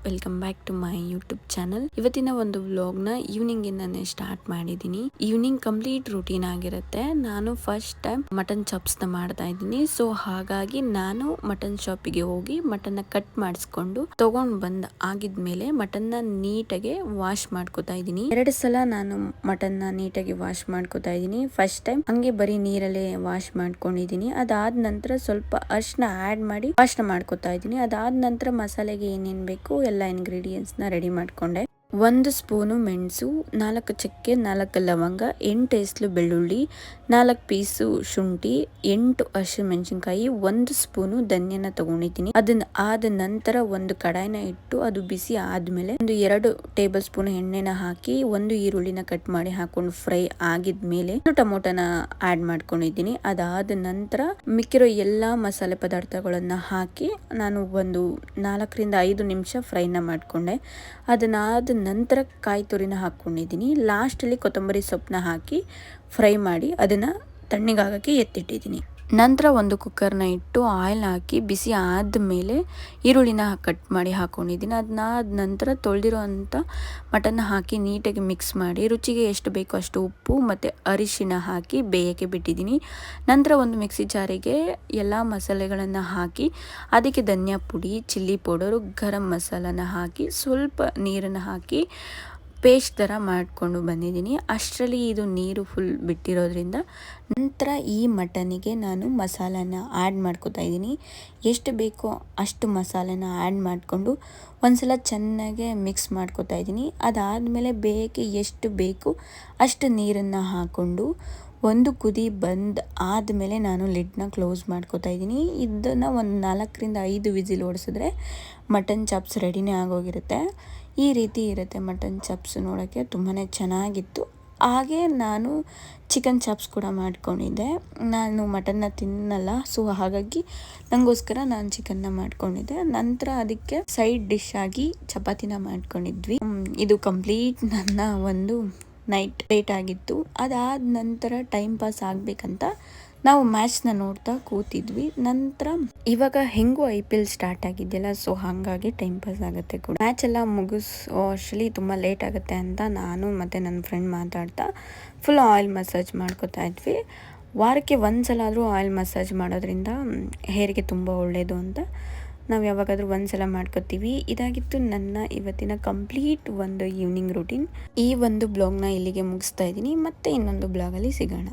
Welcome back to my YouTube channel. ಇವತ್ತಿನ ಒಂದು ವ್ಲಾಗ್ನ ಈವ್ನಿಂಗ್ ಇಂದಾನೆ ಸ್ಟಾರ್ಟ್ ಮಾಡಿದ್ದೀನಿ. ಈವ್ನಿಂಗ್ ಕಂಪ್ಲೀಟ್ ರೂಟೀನ್ ಆಗಿರುತ್ತೆ. ನಾನು ಫಸ್ಟ್ ಟೈಮ್ ಮಟನ್ ಚಾಪ್ಸ್ ನ ಮಾಡ್ತಾ ಇದ್ದೀನಿ. ಸೊ ಹಾಗಾಗಿ ನಾನು ಮಟನ್ ಶಾಪಿಗೆ ಹೋಗಿ ಮಟನ್ ಕಟ್ ಮಾಡಿಸ್ಕೊಂಡು ತಗೊಂಡ್ ಬಂದ್ ಆಗಿದ್ಮೇಲೆ ಮಟನ್ ನ ನೀಟಾಗಿ ವಾಶ್ ಮಾಡ್ಕೋತಾ ಇದ್ದೀನಿ. 2 ಸಲ ನಾನು ಮಟನ್ ನ ನೀಟಾಗಿ ವಾಶ್ ಮಾಡ್ಕೋತಾ ಇದ್ದೀನಿ. ಫಸ್ಟ್ ಟೈಮ್ ಹಂಗೆ ಬರೀ ನೀರಲ್ಲೇ ವಾಶ್ ಮಾಡ್ಕೊಂಡಿದ್ದೀನಿ. ಅದಾದ ನಂತರ ಸ್ವಲ್ಪ ಅರಿಶಿನ ಆಡ್ ಮಾಡಿ ವಾಶ್ ಮಾಡ್ಕೋತಾ ಇದ್ದೀನಿ. ಅದಾದ ನಂತರ ಮಸಾಲೆಗೆ ಏನೇನ್ ಬೇಕು ಎಲ್ಲ ಇಂಗ್ರೀಡಿಯೆಂಟ್ಸ್ ನ ರೆಡಿ ಮಾಡ್ಕೊಂಡೆ. 1 ಸ್ಪೂನು ಮೆಣಸು, 4 ಚಕ್ಕೆ, 4 ಲವಂಗ, 8 ಎಸ್ಲು ಬೆಳ್ಳುಳ್ಳಿ, 4 ಪೀಸು ಶುಂಠಿ, 8 ಹಸಿಮೆಣಸಿನಕಾಯಿ, 1 ಸ್ಪೂನು ಧನ್ಯನ ತಗೊಂಡಿದ್ದೀನಿ. ಅದನ್ನ ಆದ ನಂತರ ಒಂದು ಕಡಾಯಿನ ಇಟ್ಟು ಅದು ಬಿಸಿ ಆದ್ಮೇಲೆ 2 ಟೇಬಲ್ ಸ್ಪೂನ್ ಎಣ್ಣೆನ ಹಾಕಿ 1 ಈರುಳ್ಳಿನ ಕಟ್ ಮಾಡಿ ಹಾಕೊಂಡು ಫ್ರೈ ಆಗಿದ್ಮೇಲೆ 1 ಟೊಮೊಟೊನ ಆಡ್ ಮಾಡ್ಕೊಂಡಿದ್ದೀನಿ. ಅದಾದ ನಂತರ ಮಿಕ್ಕಿರೋ ಎಲ್ಲಾ ಮಸಾಲೆ ಪದಾರ್ಥಗಳನ್ನ ಹಾಕಿ ನಾನು ಒಂದು 4 ರಿಂದ 5 ನಿಮಿಷ ಫ್ರೈನ ಮಾಡ್ಕೊಂಡೆ. ಅದನ್ನಾದ ನಂತರ ಕಾಯಿ ತುರಿನ ಹಾಕೊಂಡಿದ್ದೀನಿ. ಲಾಸ್ಟ್ ಅಲ್ಲಿ ಕೊತ್ತಂಬರಿ ಸೊಪ್ಪನ್ನ ಹಾಕಿ ಫ್ರೈ ಮಾಡಿ ಅದನ್ನ ತಣ್ಣಗಾಗಕ್ಕೆ ಎತ್ತಿಟ್ಟಿದ್ದೀನಿ. ನಂತರ ಒಂದು ಕುಕ್ಕರ್ನ ಇಟ್ಟು ಆಯಿಲ್ ಹಾಕಿ ಬಿಸಿ ಆದ್ಮೇಲೆ ಈರುಳ್ಳಿನ ಕಟ್ ಮಾಡಿ ಹಾಕೊಂಡಿದ್ದೀನಿ. ಅದನ್ನಾದ ನಂತರ ತೊಳೆದಿರೋ ಅಂತ ಮಟನ್ ಹಾಕಿ ನೀಟಾಗಿ ಮಿಕ್ಸ್ ಮಾಡಿ ರುಚಿಗೆ ಎಷ್ಟು ಬೇಕೋ ಅಷ್ಟು ಉಪ್ಪು ಮತ್ತು ಅರಿಶಿನ ಹಾಕಿ ಬೇಯಕ್ಕೆ ಬಿಟ್ಟಿದ್ದೀನಿ. ನಂತರ ಒಂದು ಮಿಕ್ಸಿ ಜಾರಿಗೆ ಎಲ್ಲ ಮಸಾಲೆಗಳನ್ನು ಹಾಕಿ ಅದಕ್ಕೆ ಧನಿಯಾ ಪುಡಿ, ಚಿಲ್ಲಿ ಪೌಡರು, ಗರಂ ಮಸಾಲನ ಹಾಕಿ ಸ್ವಲ್ಪ ನೀರನ್ನು ಹಾಕಿ ಪೇಸ್ಟ್ ಥರ ಮಾಡಿಕೊಂಡು ಬಂದಿದ್ದೀನಿ. ಅಷ್ಟರಲ್ಲಿ ಇದು ನೀರು ಫುಲ್ ಬಿಟ್ಟಿರೋದ್ರಿಂದ ನಂತರ ಈ ಮಟನಿಗೆ ನಾನು ಮಸಾಲಾನ ಆ್ಯಡ್ ಮಾಡ್ಕೋತಾ ಇದ್ದೀನಿ. ಎಷ್ಟು ಬೇಕೋ ಅಷ್ಟು ಮಸಾಲೆನ ಆ್ಯಡ್ ಮಾಡಿಕೊಂಡು ಒಂದ್ಸಲ ಚೆನ್ನಾಗಿ ಮಿಕ್ಸ್ ಮಾಡ್ಕೋತಾ ಇದ್ದೀನಿ. ಅದಾದಮೇಲೆ ಬೇಯಕ್ಕೆ ಎಷ್ಟು ಬೇಕು ಅಷ್ಟು ನೀರನ್ನು ಹಾಕ್ಕೊಂಡು ಒಂದು ಕುದಿ ಬಂದು ಆದಮೇಲೆ ನಾನು ಲಿಡ್ನ ಕ್ಲೋಸ್ ಮಾಡ್ಕೋತಾ ಇದ್ದೀನಿ. ಇದನ್ನು ಒಂದು 4 ರಿಂದ 5 ವಿಸಿಲ್ ಓಡಿಸಿದ್ರೆ ಮಟನ್ ಚಾಪ್ಸ್ ರೆಡಿನೇ ಆಗೋಗಿರುತ್ತೆ. ಈ ರೀತಿ ಇರುತ್ತೆ ಮಟನ್ ಚಾಪ್ಸ್. ನೋಡೋಕ್ಕೆ ತುಂಬಾ ಚೆನ್ನಾಗಿತ್ತು. ಹಾಗೆ ನಾನು ಚಿಕನ್ ಚಾಪ್ಸ್ ಕೂಡ ಮಾಡ್ಕೊಂಡಿದ್ದೆ. ನಾನು ಮಟನ್ನ ತಿನ್ನಲ್ಲ, ಸೊ ಹಾಗಾಗಿ ನನಗೋಸ್ಕರ ನಾನು ಚಿಕನ್ನ ಮಾಡ್ಕೊಂಡಿದ್ದೆ. ನಂತರ ಅದಕ್ಕೆ ಸೈಡ್ ಡಿಶ್ ಆಗಿ ಚಪಾತಿನ ಮಾಡ್ಕೊಂಡಿದ್ವಿ. ಇದು ಕಂಪ್ಲೀಟ್ ನನ್ನ ಒಂದು ನೈಟ್ ಡೇಟ್ ಆಗಿತ್ತು. ಅದಾದ ನಂತರ ಟೈಮ್ ಪಾಸ್ ಆಗಬೇಕಂತ ನಾವು ಮ್ಯಾಚ್ನ ನೋಡ್ತಾ ಕೂತಿದ್ವಿ. ನಂತರ ಇವಾಗ ಹೆಂಗೂ IPL ಸ್ಟಾರ್ಟ್ ಆಗಿದೆಯಲ್ಲ, ಸೊ ಹಾಗಾಗಿ ಟೈಮ್ ಪಾಸ್ ಆಗುತ್ತೆ ಕೂಡ. ಮ್ಯಾಚ್ ಎಲ್ಲ ಮುಗಿಸೋ ಅಷ್ಟರಲ್ಲಿ ತುಂಬ ಲೇಟ್ ಆಗುತ್ತೆ ಅಂತ ನಾನು ಮತ್ತು ನನ್ನ ಫ್ರೆಂಡ್ ಮಾತಾಡ್ತಾ ಫುಲ್ ಆಯಿಲ್ ಮಸಾಜ್ ಮಾಡ್ಕೋತಾ ಇದ್ವಿ. ವಾರಕ್ಕೆ 1 ಸಲ ಆದರೂ ಆಯಿಲ್ ಮಸಾಜ್ ಮಾಡೋದ್ರಿಂದ ಹೇರಿಗೆ ತುಂಬ ಒಳ್ಳೆಯದು ಅಂತ ನಾವು ಯಾವಾಗಾದರೂ 1 ಸಲ ಮಾಡ್ಕೋತೀವಿ. ಇದಾಗಿತ್ತು ನನ್ನ ಇವತ್ತಿನ ಕಂಪ್ಲೀಟ್ ಒಂದು ಈವ್ನಿಂಗ್ ರೂಟೀನ್. ಈ ಒಂದು ಬ್ಲಾಗ್ನ ಇಲ್ಲಿಗೆ ಮುಗಿಸ್ತಾ ಇದ್ದೀನಿ. ಮತ್ತೆ ಇನ್ನೊಂದು ಬ್ಲಾಗಲ್ಲಿ ಸಿಗೋಣ.